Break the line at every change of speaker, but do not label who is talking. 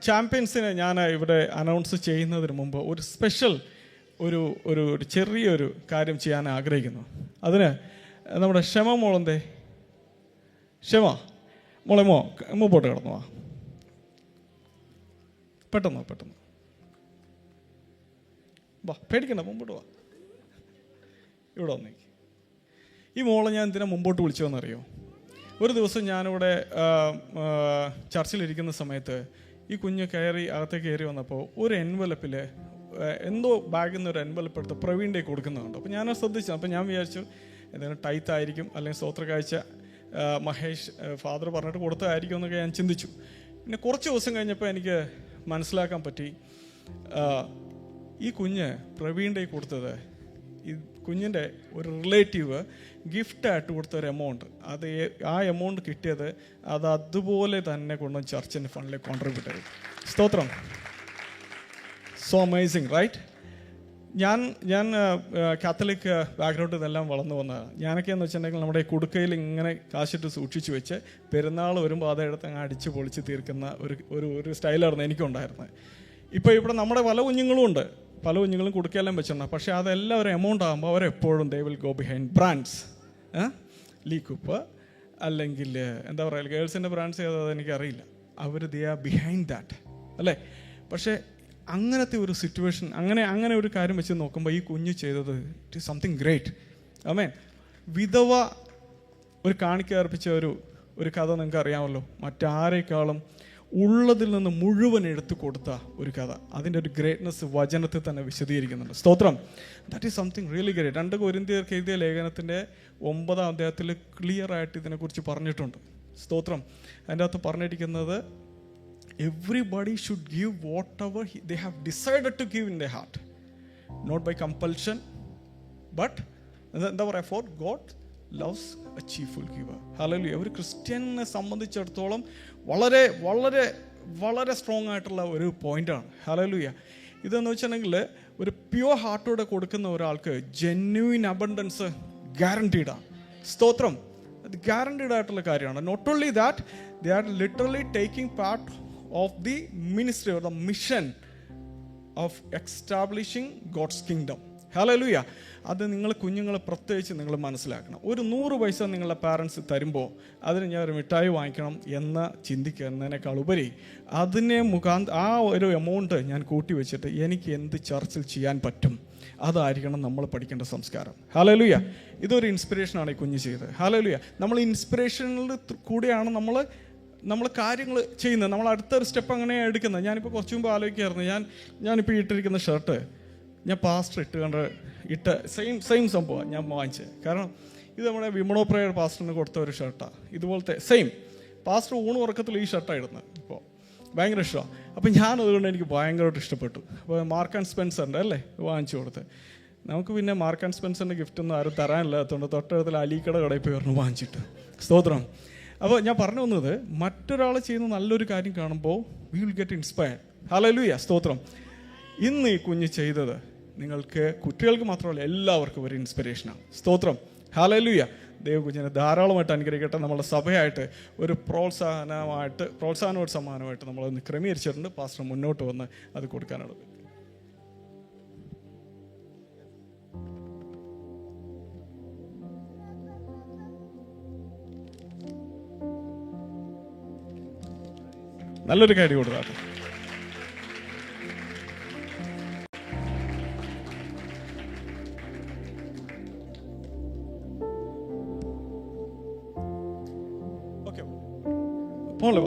ചാമ്പ്യൻസിനെ ഞാൻ ഇവിടെ അനൗൺസ് ചെയ്യുന്നതിന് മുമ്പ് ഒരു സ്പെഷ്യൽ ഒരു ഒരു ഒരു ചെറിയൊരു കാര്യം ചെയ്യാൻ ആഗ്രഹിക്കുന്നു. അതിന് നമ്മുടെ ക്ഷമ മോളെന്തേ, ക്ഷമ മോളെ മുമ്പോട്ട് കിടന്നു വാ, പെട്ടെന്ന് വാ, പേടിക്കണ്ട, മുമ്പോട്ട് വാ, ഇവിടെ വന്നേക്ക്. ഈ മോളെ ഞാൻ എന്തിനാ മുമ്പോട്ട് വിളിച്ചതെന്നറിയോ? ഒരു ദിവസം ഞാനിവിടെ ചർച്ചിലിരിക്കുന്ന സമയത്ത് ഈ കുഞ്ഞ് അകത്തേക്ക് കയറി വന്നപ്പോൾ ഒരു എൻവലപ്പിൽ എന്തോ ബാഗിൽ നിന്ന് ഒരു എൻവലപ്പ് എടുത്ത് പ്രവീണിൻ്റെ കൊടുക്കുന്നുണ്ട്. അപ്പോൾ ഞാനത് ശ്രദ്ധിച്ചു. അപ്പോൾ ഞാൻ വിചാരിച്ചു എന്തെങ്കിലും ടൈത്ത് ആയിരിക്കും, അല്ലെങ്കിൽ സ്തോത്ര കാഴ്ച മഹേഷ് ഫാദർ പറഞ്ഞിട്ട് കൊടുത്തതായിരിക്കും എന്നൊക്കെ ഞാൻ ചിന്തിച്ചു. പിന്നെ കുറച്ച് ദിവസം കഴിഞ്ഞപ്പോൾ എനിക്ക് മനസ്സിലാക്കാൻ പറ്റി, ഈ കുഞ്ഞ് പ്രവീണിൻ്റെ കൊടുത്തത് ഈ കുഞ്ഞിൻ്റെ ഒരു റിലേറ്റീവ് ഗിഫ്റ്റായിട്ട് കൊടുത്ത ഒരു എമൗണ്ട്, അത് ആ എമൗണ്ട് കിട്ടിയത് അത് അതുപോലെ തന്നെ കൊണ്ട് ചർച്ചിൻ്റെ ഫണ്ടിലേക്ക് കോൺട്രിബ്യൂട്ട് ചെയ്തു. സ്തോത്രം. So amazing, right? ഞാൻ കാത്തലിക് ബാക്ക്ഗ്രൗണ്ടിൽ നിന്നെല്ലാം വളർന്നു വന്നതാണ്. ഞാനൊക്കെ എന്ന് വെച്ചിട്ടുണ്ടെങ്കിൽ നമ്മുടെ കുടുക്കയിൽ ഇങ്ങനെ കാശിട്ട് സൂക്ഷിച്ചു വെച്ച് പെരുന്നാൾ വരുമ്പോൾ അതെടുത്ത് അങ്ങ് അടിച്ച് പൊളിച്ച് തീർക്കുന്ന ഒരു സ്റ്റൈലായിരുന്നു എനിക്കുണ്ടായിരുന്നത്. ഇപ്പോൾ ഇവിടെ നമ്മുടെ പല കുഞ്ഞുങ്ങളും ഉണ്ട്, പല കുഞ്ഞുങ്ങളും കൊടുക്കുകയെല്ലാം വെച്ചിട്ടുണ്ട്. പക്ഷേ അതെല്ലാം ഒരു എമൗണ്ട് ആകുമ്പോൾ അവരെപ്പോഴും they will go behind brands. ലീക്കുപ്പ് അല്ലെങ്കിൽ എന്താ പറയുക, ഗേൾസിൻ്റെ ബ്രാൻഡ്സ് ഏതാണെന്ന് എനിക്കറിയില്ല, അവർ ദേ ആർ ബിഹൈൻഡ് ദാറ്റ്, അല്ലേ? പക്ഷേ അങ്ങനത്തെ ഒരു സിറ്റുവേഷൻ, അങ്ങനെ ഒരു കാര്യം വെച്ച് നോക്കുമ്പോൾ ഈ കുഞ്ഞ് ചെയ്തത് ഇറ്റ് ഈസ് സംതിങ് ഗ്രേറ്റ്. ആമേൻ. വിധവ ഒരു കാണിക്ക അർപ്പിച്ച ഒരു കഥ നിങ്ങൾക്ക് അറിയാമല്ലോ. മറ്റാരേക്കാളും ഉള്ളതിൽ നിന്ന് മുഴുവൻ എടുത്തു കൊടുത്ത ഒരു കഥ. അതിൻ്റെ ഒരു ഗ്രേറ്റ്നെസ് വചനത്തിൽ തന്നെ വിശദീകരിക്കുന്നുണ്ട്. സ്തോത്രം. That is something really great. 2 കൊരിന്ത്യർക്ക് എഴുതിയ ലേഖനത്തിൻ്റെ 9-ാം അധ്യായത്തിൽ ക്ലിയർ ആയിട്ട് ഇതിനെക്കുറിച്ച് പറഞ്ഞിട്ടുണ്ട്. സ്തോത്രം. അതിൻ്റെ അകത്ത് പറഞ്ഞിരിക്കുന്നത് everybody should give whatever they have decided to give in their heart, not by compulsion, but എന്താ പറയുക, for God loves a cheerful giver. Hallelujah. ഒരു ക്രിസ്ത്യനെ സംബന്ധിച്ചിടത്തോളം വളരെ വളരെ വളരെ സ്ട്രോങ് ആയിട്ടുള്ള ഒരു പോയിന്റാണ്. ഹല്ലേലൂയ. ഇതെന്ന് വെച്ചിട്ടുണ്ടെങ്കിൽ ഒരു പ്യുവർ ഹാർട്ടോടെ കൊടുക്കുന്ന ഒരാൾക്ക് ജെന്യൂൻ അബണ്ടൻസ് ഗ്യാരണ്ടീഡാണ്. സ്തോത്രം. അത് ഗ്യാരണ്ടീഡ് ആയിട്ടുള്ള കാര്യമാണ്. Not only that, they are literally taking part of the ministry or the mission of establishing God's kingdom. Hallelujah. അത് നിങ്ങൾ കുഞ്ഞുങ്ങൾ പ്രത്യേകിച്ച് നിങ്ങൾ മനസ്സിലാക്കണം. ഒരു 100 പൈസ നിങ്ങളുടെ പാരൻസ് തരുമ്പോൾ അതിന് ഞാൻ ഒരു മിഠായി വാങ്ങിക്കണം എന്ന് ചിന്തിക്കുന്നതിനേക്കാൾ ഉപരി അതിനെ ആ ഒരു എമൗണ്ട് ഞാൻ കൂട്ടി വെച്ചിട്ട് എനിക്ക് എന്ത് ചർച്ചിൽ ചെയ്യാൻ പറ്റും, അതായിരിക്കണം നമ്മൾ പഠിക്കേണ്ട സംസ്കാരം. ഹല്ലേലൂയ. ഇതൊരു ഇൻസ്പിറേഷനാണ് ഈ കുഞ്ഞ് ചെയ്തത്. ഹല്ലേലൂയ. നമ്മൾ ഇൻസ്പിറേഷനിൽ കൂടിയാണ് നമ്മൾ കാര്യങ്ങൾ ചെയ്യുന്നത്. നമ്മൾ അടുത്തൊരു സ്റ്റെപ്പ് അങ്ങനെയാണ് എടുക്കുന്നത്. ഞാനിപ്പോൾ കുറച്ച് മുമ്പ് ആലോചിക്കായിരുന്നു, ഞാനിപ്പോൾ ഇട്ടിരിക്കുന്ന ഷർട്ട് ഞാൻ പാസ്റ്റർ ഇട്ട സെയിം സംഭവമാണ് ഞാൻ വാങ്ങിച്ചത്. കാരണം ഇത് നമ്മുടെ വിമണോ പ്രയർ പാസ്റ്ററിന് കൊടുത്ത ഒരു ഷർട്ടാണ്. ഇതുപോലത്തെ സെയിം പാസ്റ്റർ ഊണ് ഉറക്കത്തിൽ ഈ ഷർട്ടാണ് ഇടുന്നത്. ഇപ്പോൾ ഭയങ്കര ഇഷ്ടമാണ്. അപ്പോൾ ഞാനതുകൊണ്ട് എനിക്ക് ഭയങ്കരമായിട്ട് ഇഷ്ടപ്പെട്ടു. അപ്പോൾ മാർക്ക് ആൻഡ് സ്പെൻസറിൻ്റെ അല്ലേ വാങ്ങിച്ചു കൊടുത്ത്. നമുക്ക് പിന്നെ മാർക്ക് ആൻഡ് സ്പെൻസറിൻ്റെ ഗിഫ്റ്റൊന്നും ആരും തരാനില്ലാത്തതുകൊണ്ട് തൊട്ടടുത്തുള്ള അലീക്കട കടയിൽ പോയി പറഞ്ഞു വാങ്ങിച്ചിട്ട്. സ്തോത്രം. അപ്പോൾ ഞാൻ പറഞ്ഞു വന്നത്, മറ്റൊരാൾ ചെയ്യുന്ന നല്ലൊരു കാര്യം കാണുമ്പോൾ we will get inspired. Hallelujah. സ്തോത്രം. ഇന്ന് ഈ കുഞ്ഞ് ചെയ്തത് നിങ്ങൾക്ക് കുട്ടികൾക്ക് മാത്രമല്ല എല്ലാവർക്കും ഒരു ഇൻസ്പിറേഷനാണ്. സ്തോത്രം. ഹല്ലേലൂയ. കുഞ്ഞിനെ ധാരാളമായിട്ട് അനുഗ്രഹിക്കട്ടെ. നമ്മുടെ സഭയായിട്ട് ഒരു പ്രോത്സാഹനോട് സമ്മാനമായിട്ട് നമ്മളൊന്ന് ക്രമീകരിച്ചിട്ടുണ്ട്. പാസ്റ്റർ മുന്നോട്ട് വന്ന് അത് കൊടുക്കാനുള്ളത്. നല്ലൊരു കാര്യം കൊടുക്കാറ്. ഓക്കെ, പോലെ